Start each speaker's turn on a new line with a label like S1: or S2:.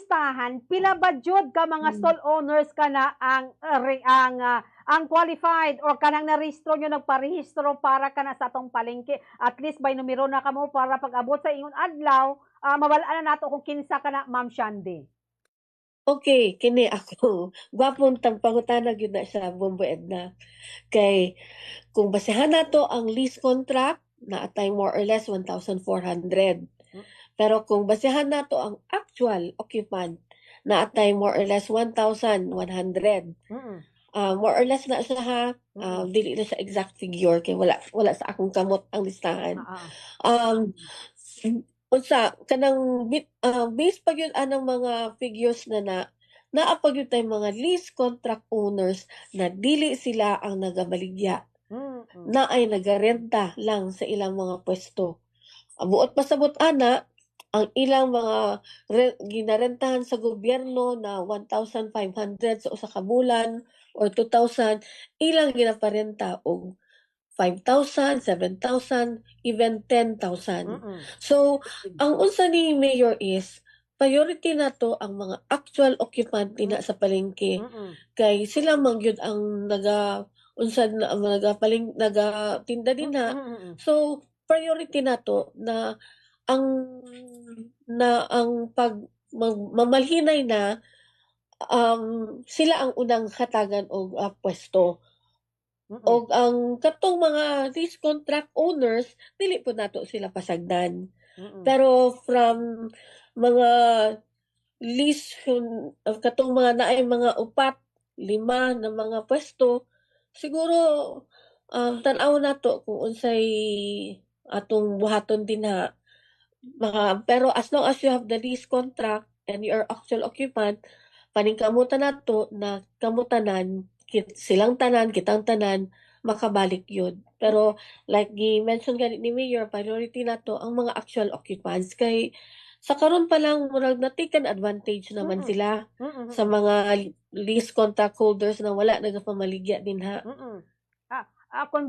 S1: listahan pila ba jud ka mga stall owners kana ang qualified or kanang narehistro nyo nagparehistro para kana sa atong palengke, at least by numero na kamo para pag abot sa ingon adlaw mabalaan na nato kung kinsa kana, Ma'am Shandy.
S2: Okay, kini ako. Gwapong pangutana gyud na siya, Bombo Edna. Kay kung basehan nato ang lease contract na atay more or less 1,400. Pero kung basehan nato ang actual occupant na atay more or less 1,100. More or less na siya ha. Dili na siya exact figure kay wala sa akong kamot ang listahan. Unsa kanang based pa gyud anang mga figures na naapag yun tayong mga lease contract owners na dili sila ang nagabaligya. Na ay nagarenta lang sa ilang mga pwesto. Buot pasabot ana, ang ilang mga ginarentahan sa gobyerno na 1,500 sa usa ka bulan or 2,000, ilang ginaparenta og 5,000, 7,000, even 10,000. So, ang unsa ni Mayor is, priority na to ang mga actual occupant na sa palengke. Kay sila man gyud ang nagatinda din na. So, priority na to na ang mamalhinay na sila ang unang hatagan og pwesto. Og ang katong mga lease contract owners, dili po nato sila pasagdan. Pero from mga lease, katong mga naay mga 4, 5 na mga pwesto, siguro tan-aw nato kung unsay atong buhaton din ha. Pero as long as you have the lease contract and you are actual occupant, paningkamutan nato na kamutanan silang tanan, kitang tanan, makabalik yun. Pero like gi-mention ganit ni Mayor, priority na to ang mga actual occupants. Kay sa karon pa lang, murag na-taken advantage naman sila sa mga lease contract holders na wala nagapamaligya din ha.